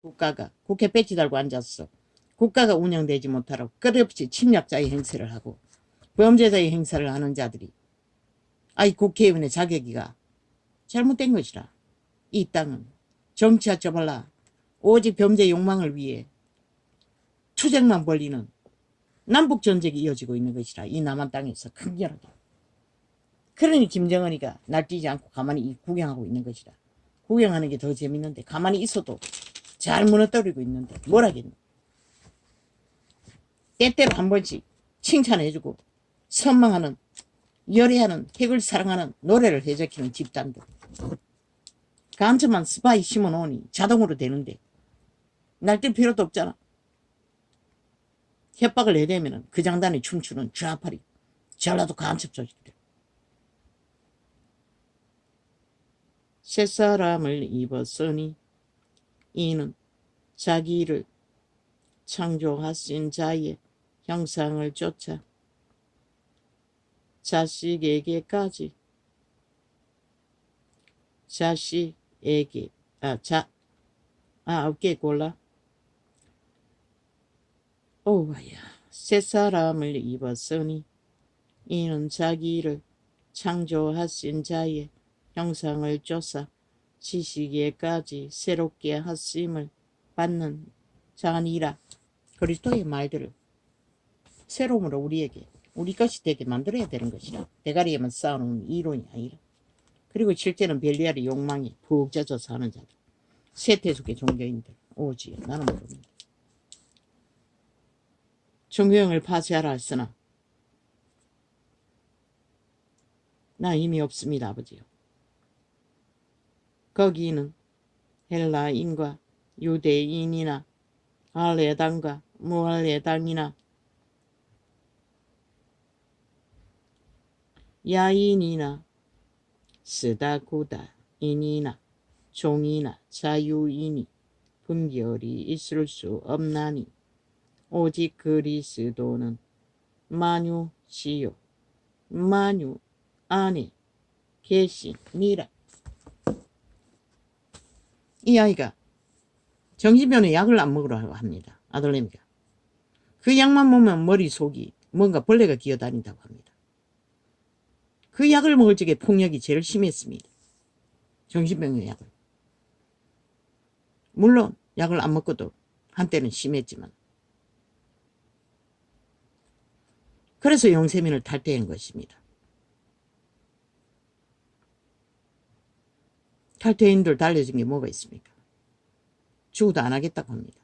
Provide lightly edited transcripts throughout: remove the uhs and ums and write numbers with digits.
국가가 국회 배지 달고 앉았어. 국가가 운영되지 못하라고 끝없이 침략자의 행세를 하고 범죄자의 행사를 하는 자들이 아이 국회의원의 자격이가 잘못된 것이라. 이 땅은 정치하쳐 발라 오직 범죄 욕망을 위해 투쟁만 벌리는 남북전쟁이 이어지고 있는 것이라. 이 남한 땅에서 큰결하게. 그러니 김정은이가 날뛰지 않고 가만히 구경하고 있는 것이라. 구경하는 게 더 재밌는데 가만히 있어도 잘 무너뜨리고 있는데 뭘 하겠노. 때때로 한 번씩 칭찬해주고 선망하는 열애하는 핵을 사랑하는 노래를 해적히는 집단들. 간첩만 스파이 심어놓으니 자동으로 되는데 날뛸 필요도 없잖아. 협박을 해대면 그 장단에 춤추는 좌파리 전라도 간첩 조직들. 새사람을 입었으니 이는 자기를 창조하신 자의 형상을 쫓아 자식에게 어깨 골라. 오와야. 새사람을 입었으니 이는 자기를 창조하신 자의 형상을 쫓아 지식에까지 새롭게 하심을 받는 자니라. 그리스도의 말들을 새로움으로 우리에게 우리 것이 되게 만들어야 되는 것이라. 대가리에만 쌓아놓은 이론이 아니라. 그리고 실제는 벨리알의 욕망이 푹 젖어서 하는 자들. 세태속의 종교인들. 오지 나는 모릅니다. 종교형을 파쇄하라 했으나 나 이미 없습니다. 아버지요. 거기는 헬라인과 유대인이나 할례당과 무할례당이나 야인이나 스다구다인이나 종이나 자유인이 분별이 있을 수 없나니 오직 그리스도는 만유시요 만유 안에 계시니라. 이 아이가 정신병원에 약을 안 먹으라고 합니다. 아들내미가. 그 약만 먹으면 머릿속이 뭔가 벌레가 기어다닌다고 합니다. 그 약을 먹을 적에 폭력이 제일 심했습니다. 정신병의 약을. 물론 약을 안 먹고도 한때는 심했지만. 그래서 영세민을 탈퇴한 것입니다. 탈퇴인들 달려진 게 뭐가 있습니까? 죽어도 안 하겠다고 합니다.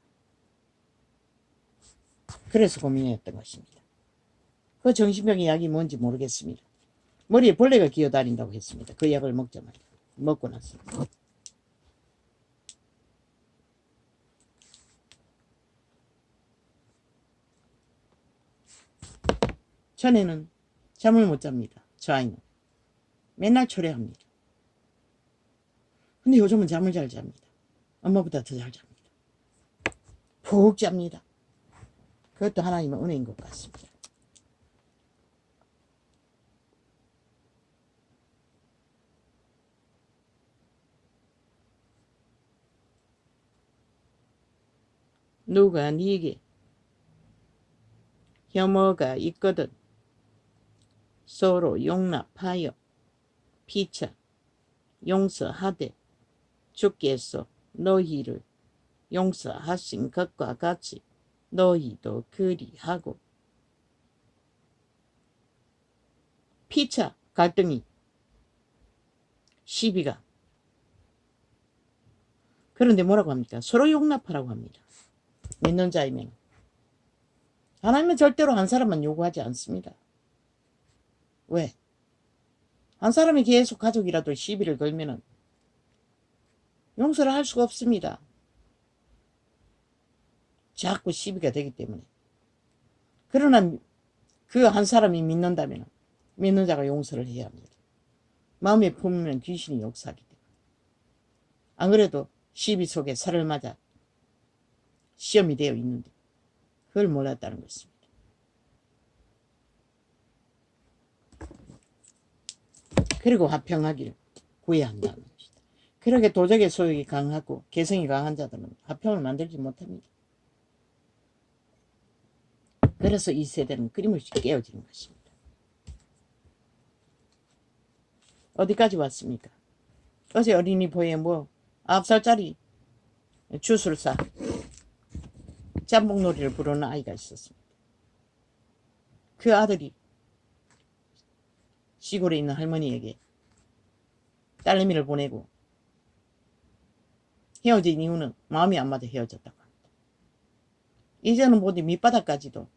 그래서 고민했던 것입니다. 그 정신병의 약이 뭔지 모르겠습니다. 머리에 벌레가 기어다닌다고 했습니다. 그 약을 먹자마자. 먹고 나서. 전에는 잠을 못 잡니다. 저 아이는. 맨날 초래합니다. 근데 요즘은 잠을 잘 잡니다. 엄마보다 더 잘 잡니다. 푹 잡니다. 그것도 하나님의 은혜인 것 같습니다. 누가 네게 혐오가 있거든 서로 용납하여 피차 용서하되 주께서 너희를 용서하신 것과 같이 너희도 그리하고. 피차 갈등이 시비가. 그런데 뭐라고 합니까? 서로 용납하라고 합니다. 믿는 자이면. 하나님은 절대로 한 사람만 요구하지 않습니다. 왜? 한 사람이 계속 가족이라도 시비를 걸면은 용서를 할 수가 없습니다. 자꾸 시비가 되기 때문에. 그러나 그 한 사람이 믿는다면 믿는 자가 용서를 해야 합니다. 마음에 품으면 귀신이 역사하기 때문에. 안 그래도 시비 속에 살을 맞아 시험이 되어 있는데 그걸 몰랐다는 것입니다. 그리고 화평하기를 구해야 한다는 것이다. 그렇게 도적의 소욕이 강하고 개성이 강한 자들은 화평을 만들지 못합니다. 그래서 이 세대는 끊임없이 깨어지는 것입니다. 어디까지 왔습니까? 어제 어린이 보에 9살짜리 주술사 짬뽕놀이를 부르는 아이가 있었습니다. 그 아들이 시골에 있는 할머니에게 딸내미를 보내고 헤어진 이유는 마음이 안 맞아 헤어졌다고 합니다. 이제는 모두 밑바닥까지도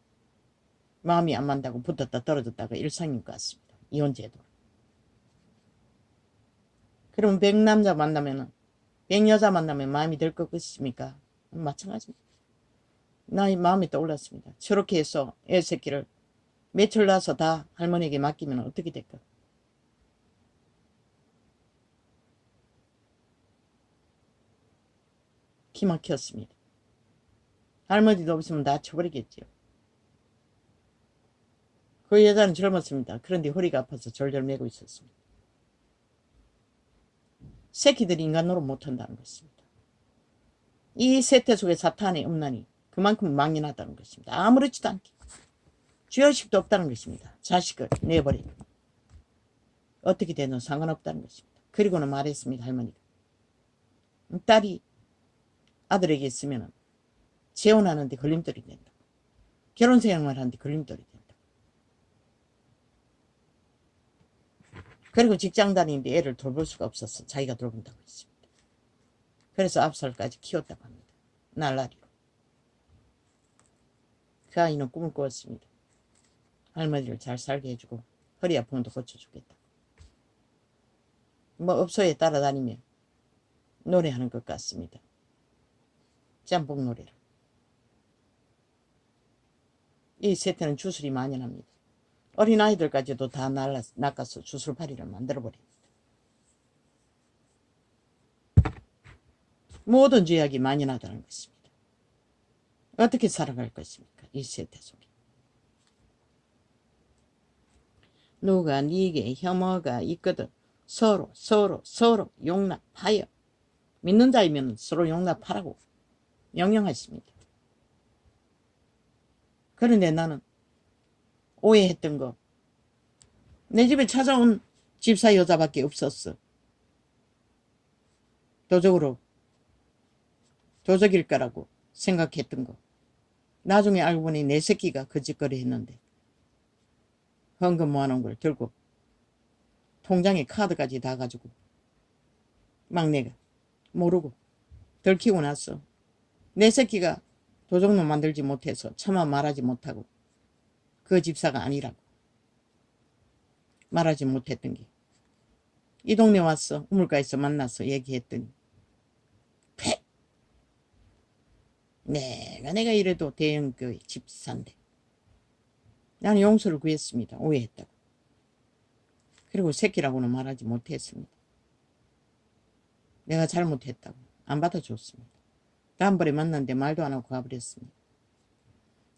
마음이 안 맞다고 붙었다 떨어졌다가 일상인 것 같습니다. 이혼제도. 그럼 100남자 만나면 100여자 만나면 마음이 들 것 같습니까? 마찬가지입니다. 나의 마음이 떠올랐습니다. 저렇게 해서 애 새끼를 며칠 나서 다 할머니에게 맡기면 어떻게 될까? 기막혔습니다. 할머니도 없으면 다 쳐버리겠죠. 그 여자는 젊었습니다. 그런데 허리가 아파서 절절 매고 있었습니다. 새끼들이 인간 노릇 못한다는 것입니다. 이 세태 속에 사탄의 음란이 그만큼 망연하다는 것입니다. 아무렇지도 않게 죄의식도 없다는 것입니다. 자식을 내버리고 어떻게 되든 상관없다는 것입니다. 그리고는 말했습니다. 할머니가 딸이 아들에게 있으면 재혼하는데 걸림돌이 된다. 결혼 생활을 하는데 걸림돌이 된다. 그리고 직장 다니는데 애를 돌볼 수가 없어서 자기가 돌본다고 했습니다. 그래서 9살까지 키웠다고 합니다. 날라리로. 그 아이는 꿈을 꾸었습니다. 할머니를 잘 살게 해주고 허리 아픈 것도 고쳐주겠다. 업소에 따라다니며 노래하는 것 같습니다. 짬뽕 노래를. 이 세태는 주술이 만연합니다. 어린아이들까지도 다 낚아서 주술파리를 만들어버립니다. 모든 죄악이 만연하다는 것입니다. 어떻게 살아갈 것입니까? 이 세태 속에. 누가 네게 혐오가 있거든 서로 용납하여. 믿는 자이면 서로 용납하라고 명령하십니다. 그런데 나는 오해했던 거, 내 집에 찾아온 집사 여자밖에 없었어. 도적일 거라고 생각했던 거. 나중에 알고 보니 내 새끼가 그 짓거리 했는데 헌금 모아놓은 걸 들고 통장에 카드까지 다 가지고 막내가 모르고 들키고 났어. 내 새끼가 도적놈 만들지 못해서 차마 말하지 못하고 그 집사가 아니라고 말하지 못했던 게 이 동네 왔어. 우물가에서 만나서 얘기했더니 팩! 내가 이래도 대형교회 집사인데 나는 용서를 구했습니다. 오해했다고. 그리고 새끼라고는 말하지 못했습니다. 내가 잘못했다고 안 받아줬습니다. 다음번에 만났는데 말도 안 하고 가버렸습니다.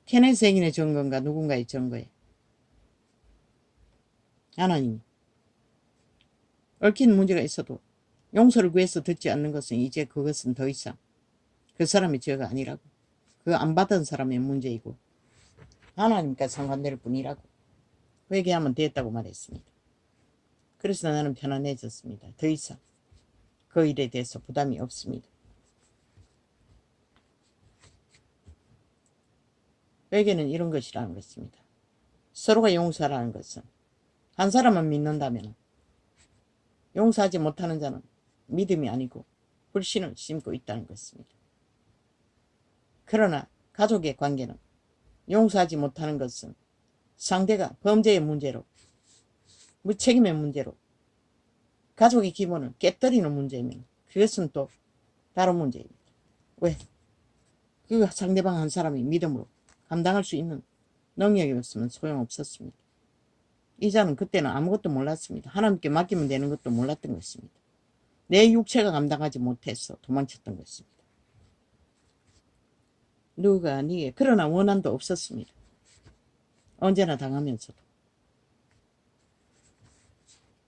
케네스 행인의 증거인가 누군가의 증거에 하나님 얽힌 문제가 있어도 용서를 구해서 듣지 않는 것은 이제 그것은 더 이상 그 사람의 죄가 아니라고, 그 안 받은 사람의 문제이고 하나님과 상관될 뿐이라고 회개하면 됐다고 말했습니다. 그래서 나는 편안해졌습니다. 더 이상 그 일에 대해서 부담이 없습니다. 회개는 이런 것이라는 것입니다. 서로가 용서라는 것은 한 사람만 믿는다면 용서하지 못하는 자는 믿음이 아니고 불신을 심고 있다는 것입니다. 그러나 가족의 관계는 용서하지 못하는 것은 상대가 범죄의 문제로, 무책임의 문제로, 가족의 기본을 깨뜨리는 문제이면 그것은 또 다른 문제입니다. 왜? 그 상대방 한 사람이 믿음으로 감당할 수 있는 능력이 없으면 소용없었습니다. 이자는 그때는 아무것도 몰랐습니다. 하나님께 맡기면 되는 것도 몰랐던 것입니다. 내 육체가 감당하지 못해서 도망쳤던 것입니다. 누가 네게 그러나 원한도 없었습니다. 언제나 당하면서도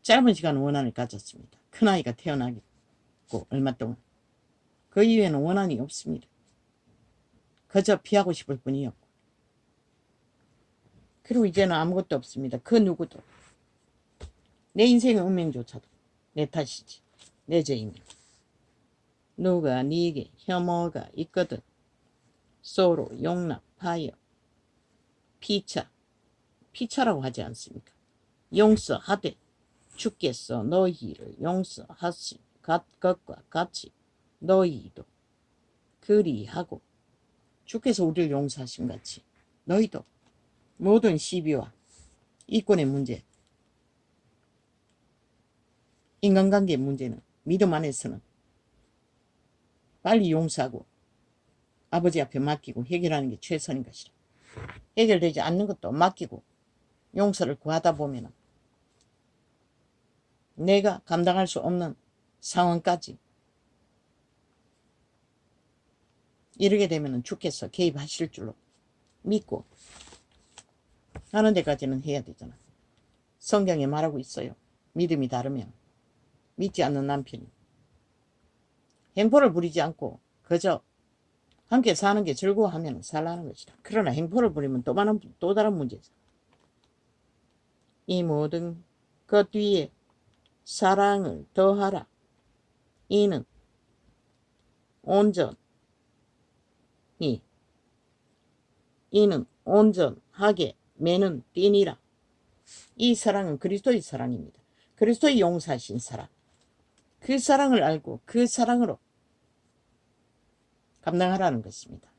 짧은 시간 원한을 가졌습니다. 큰아이가 태어나기 있었고 얼마 동안 그 이후에는 원한이 없습니다. 그저 피하고 싶을 뿐이었고 그리고 이제는 아무것도 없습니다. 그 누구도 내 인생의 운명조차도 내 탓이지 내 죄이면 누가 네게 혐오가 있거든 서로 용납하여 피차라고 하지 않습니까? 용서하되 주께서 너희를 용서하신 것과 같이 너희도 그리하고 주께서 우리를 용서하신 같이 너희도 모든 시비와 이권의 문제 인간관계의 문제는 믿음 안에서는 빨리 용서하고 아버지 앞에 맡기고 해결하는 게 최선인 것이라. 해결되지 않는 것도 맡기고 용서를 구하다 보면 내가 감당할 수 없는 상황까지 이르게 되면 주께서 개입하실 줄로 믿고 하는 데까지는 해야 되잖아. 성경에 말하고 있어요. 믿음이 다르면 믿지 않는 남편이 행포를 부리지 않고 그저 함께 사는 게 즐거워하면 살라는 것이다. 그러나 행포를 부리면 또 다른 문제죠. 이 모든 것 뒤에 사랑을 더하라. 이는 온전하게 매는 띠니라. 이 사랑은 그리스도의 사랑입니다. 그리스도의 용서하신 사랑. 그 사랑을 알고 그 사랑으로 감당하라는 것입니다.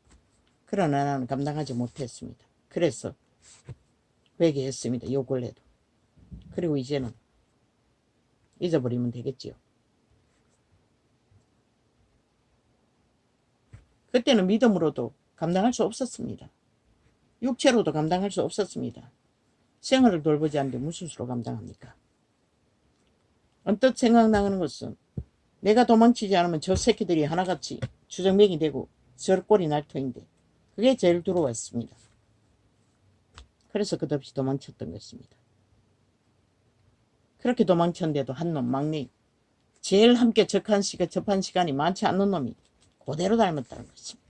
그러나 나는 감당하지 못했습니다. 그래서 회개했습니다. 요 근래도. 그리고 이제는 잊어버리면 되겠지요. 그때는 믿음으로도 감당할 수 없었습니다. 육체로도 감당할 수 없었습니다. 생활을 돌보지 않는데 무슨 수로 감당합니까? 언뜻 생각나는 것은 내가 도망치지 않으면 저 새끼들이 하나같이 주정뱅이 되고 저꼴이 날 터인데 그게 제일 두려웠습니다. 그래서 끝없이 도망쳤던 것입니다. 그렇게 도망쳤는데도 한 놈 막내 제일 함께 접한 시간이 많지 않는 놈이 그대로 닮았다는 것입니다.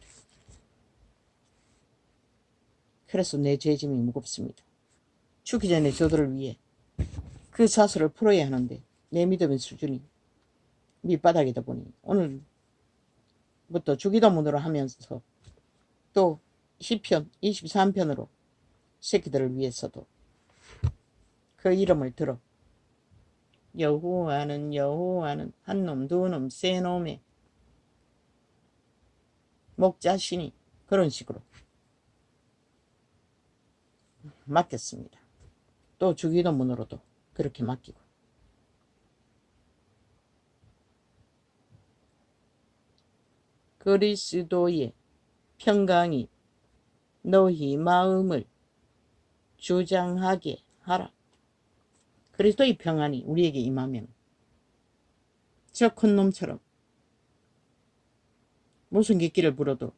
그래서 내 죄짐이 무겁습니다. 죽기 전에 저들을 위해 그 사슬을 풀어야 하는데 내 믿음의 수준이 밑바닥이다 보니 오늘부터 주기도문으로 하면서 또 시편 23편으로 새끼들을 위해서도 그 이름을 들어 여호와는 한 놈, 두 놈, 세 놈의 목자시니 그런 식으로 맡겼습니다. 또 주기도문으로도 그렇게 맡기고 그리스도의 평강이 너희 마음을 주장하게 하라. 그리스도의 평안이 우리에게 임하면 저 큰 놈처럼 무슨 객기를 불어도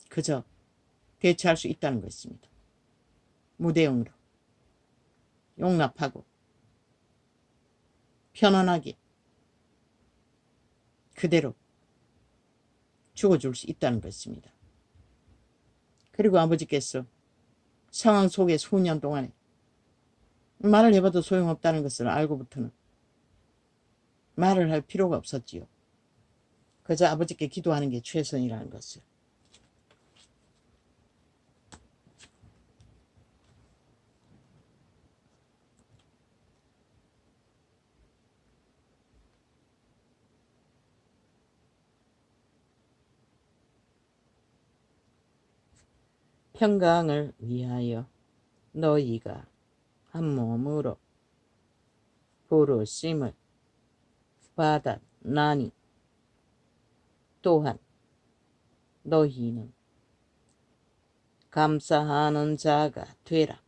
그저 대처할 수 있다는 것입니다. 무대응으로 용납하고 편안하게 그대로 죽어줄 수 있다는 것입니다. 그리고 아버지께서 상황 속에 수년 동안에 말을 해봐도 소용없다는 것을 알고부터는 말을 할 필요가 없었지요. 그저 아버지께 기도하는 게 최선이라는 것을. 평강을 위하여 너희가 한 몸으로 부르심을 받았나니 또한 너희는 감사하는 자가 되라.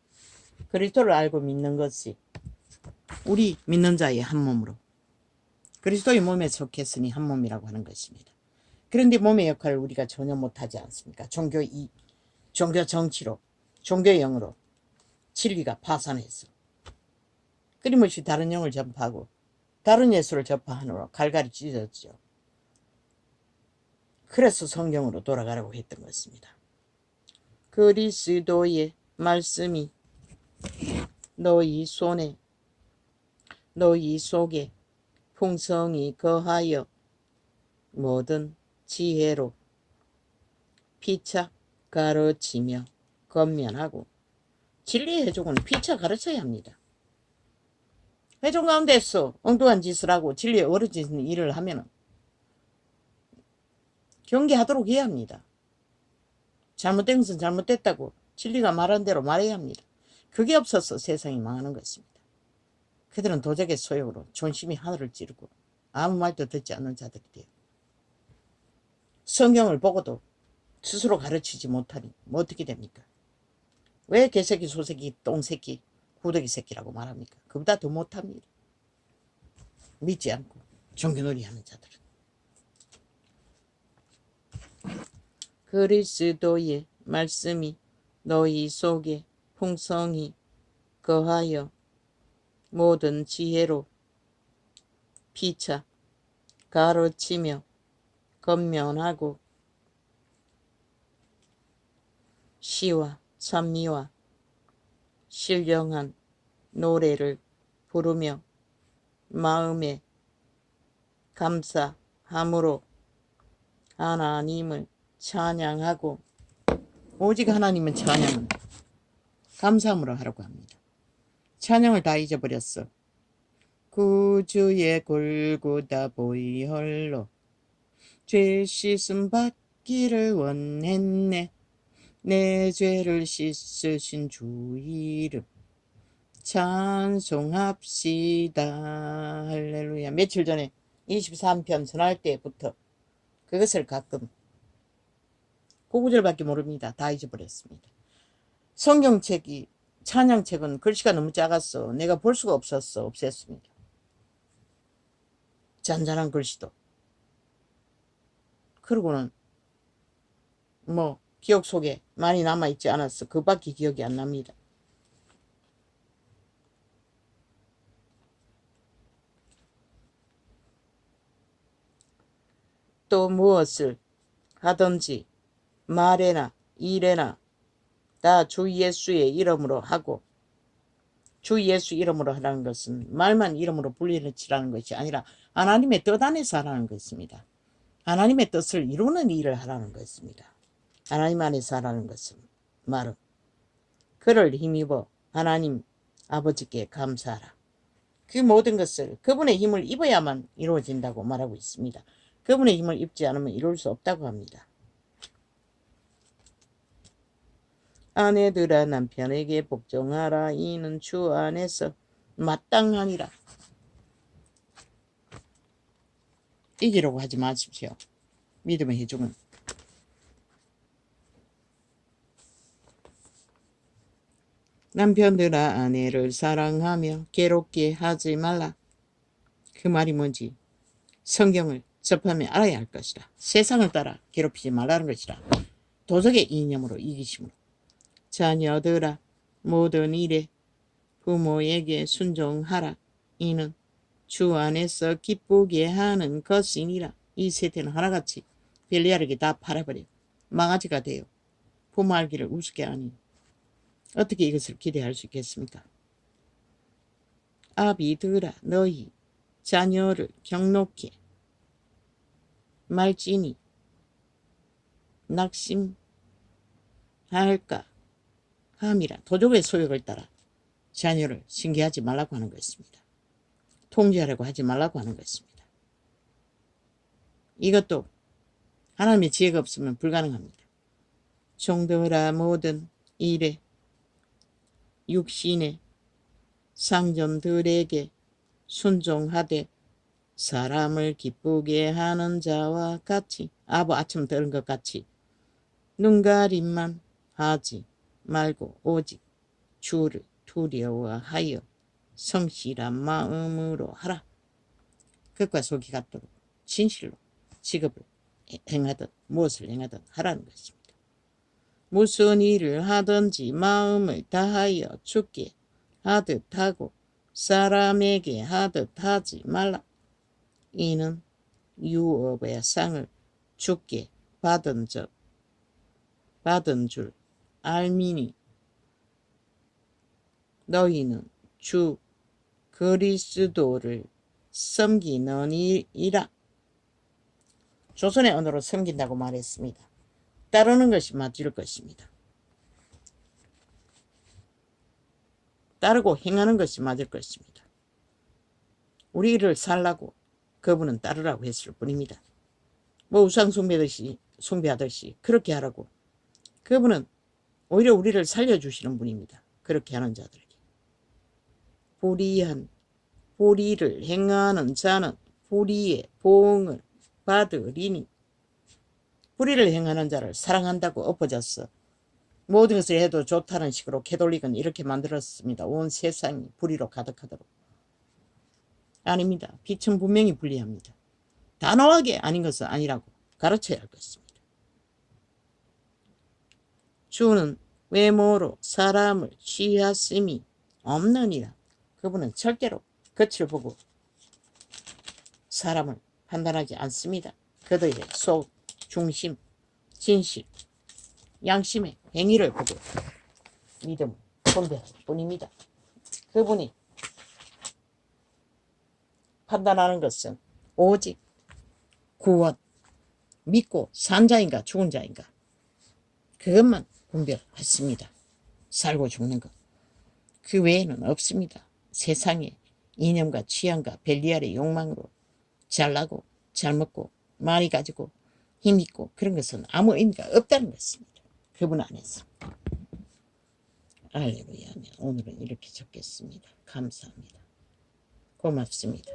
그리스도를 알고 믿는 것이 우리 믿는 자의 한 몸으로 그리스도의 몸에 속했으니 한 몸이라고 하는 것입니다. 그런데 몸의 역할을 우리가 전혀 못하지 않습니까? 종교 정치로 종교의 영으로 진리가 파산해서 끊임없이 다른 영을 전파하고 다른 예수를 접하느라 갈갈이 찢었죠. 그래서 성경으로 돌아가라고 했던 것입니다. 그리스도의 말씀이 너희 손에 너희 속에 풍성히 거하여 모든 지혜로 피차 가르치며 건면하고. 진리의 회족은 피차 가르쳐야 합니다. 회족 가운데서 엉뚱한 짓을 하고 진리에 어려지는 일을 하면 경계하도록 해야 합니다. 잘못된 것은 잘못됐다고 진리가 말한 대로 말해야 합니다. 그게 없어서 세상이 망하는 것입니다. 그들은 도적의 소욕으로 존심이 하늘을 찌르고 아무 말도 듣지 않는 자들이 돼요. 성경을 보고도 스스로 가르치지 못하니 뭐 어떻게 됩니까? 왜 개새끼, 소새끼, 똥새끼, 구더기 새끼라고 말합니까? 그보다 더 못합니다. 믿지 않고 종교놀이 하는 자들은. 그리스도의 말씀이 너희 속에 풍성히 거하여 모든 지혜로 피차 가르치며 건면하고 시와 찬미와 신령한 노래를 부르며 마음에 감사함으로 하나님을 찬양하고. 오직 하나님은 찬양은 감사함으로 하라고 합니다. 찬양을 다 잊어버렸어. 구주의 골고다 보이 홀로 죄 씻음 받기를 원했네. 내 죄를 씻으신 주 이름 찬송합시다. 할렐루야. 며칠 전에 23편 전할 때부터 그것을 가끔 그 구절밖에 모릅니다. 다 잊어버렸습니다. 성경책이 찬양책은 글씨가 너무 작았어. 내가 볼 수가 없었어. 없앴습니다. 잔잔한 글씨도. 그러고는 뭐 기억 속에 많이 남아있지 않았어. 그밖에 기억이 안 납니다. 또 무엇을 하든지 말에나 일에나 다 주 예수의 이름으로 하고. 주 예수 이름으로 하라는 것은 말만 이름으로 불리치라는 것이 아니라 하나님의 뜻 안에서 하라는 것입니다. 하나님의 뜻을 이루는 일을 하라는 것입니다. 하나님 안에서 하라는 것은 말은 그를 힘입어 하나님 아버지께 감사하라. 그 모든 것을 그분의 힘을 입어야만 이루어진다고 말하고 있습니다. 그분의 힘을 입지 않으면 이룰 수 없다고 합니다. 아내들아 남편에게 복종하라. 이는 주 안에서 마땅하니라. 이기려고 하지 마십시오. 믿음의 회중은. 남편들아 아내를 사랑하며 괴롭게 하지 말라. 그 말이 뭔지 성경을 접하면 알아야 할 것이라. 세상을 따라 괴롭히지 말라는 것이라. 도적의 이념으로 이기심으로. 자녀들아 모든 일에 부모에게 순종하라. 이는 주 안에서 기쁘게 하는 것이니라. 이 세태는 하나같이 벨리알에게 다 팔아버려 망아지가 되어 부모 알기를 우습게 하니 어떻게 이것을 기대할 수 있겠습니까? 아비들아 너희 자녀를 경록해 말지니 낙심할까 함이라. 도적의 소욕을 따라 자녀를 신기하지 말라고 하는 것입니다. 통제하려고 하지 말라고 하는 것입니다. 이것도 하나님의 지혜가 없으면 불가능합니다. 종들아 모든 일에 육신의 상전들에게 순종하되 사람을 기쁘게 하는 자와 같이 아침 들은 것 같이 눈가림만 하지 말고 오직 주를 두려워하여 성실한 마음으로 하라. 겉과 속이 같도록 진실로 직업을 행하든 무엇을 행하든 하라는 것입니다. 무슨 일을 하든지 마음을 다하여 주께 하듯 하고 사람에게 하듯 하지 말라. 이는 유업의 상을 주께 받은 줄 알미니 너희는 주 그리스도를 섬기느니라. 조선의 언어로 섬긴다고 말했습니다. 따르는 것이 맞을 것입니다. 따르고 행하는 것이 맞을 것입니다. 우리를 살라고 그분은 따르라고 했을 뿐입니다. 뭐 우상 숭배하듯이 그렇게 하라고. 그분은 오히려 우리를 살려주시는 분입니다. 그렇게 하는 자들에게. 불의를 행하는 자는 불의의 보응을 받으리니. 불의를 행하는 자를 사랑한다고 엎어졌어. 모든 것을 해도 좋다는 식으로 캐톨릭은 이렇게 만들었습니다. 온 세상이 불의로 가득하도록. 아닙니다. 빛은 분명히 분리합니다. 단호하게 아닌 것은 아니라고 가르쳐야 할 것입니다. 주는 외모로 사람을 취하심이 없느니라. 그분은 절대로 겉을 보고 사람을 판단하지 않습니다. 그들의 속, 중심, 진실, 양심의 행위를 보고 믿음을 분별할 뿐입니다. 그분이 판단하는 것은 오직 구원, 믿고 산 자인가 죽은 자인가 그것만 분별했습니다. 살고 죽는 것. 그 외에는 없습니다. 세상에 이념과 취향과 벨리알의 욕망으로 잘나고 잘 먹고 많이 가지고 힘 있고 그런 것은 아무 의미가 없다는 것입니다. 그분 안에서. 할렐루야. 오늘은 이렇게 적겠습니다. 감사합니다. 고맙습니다.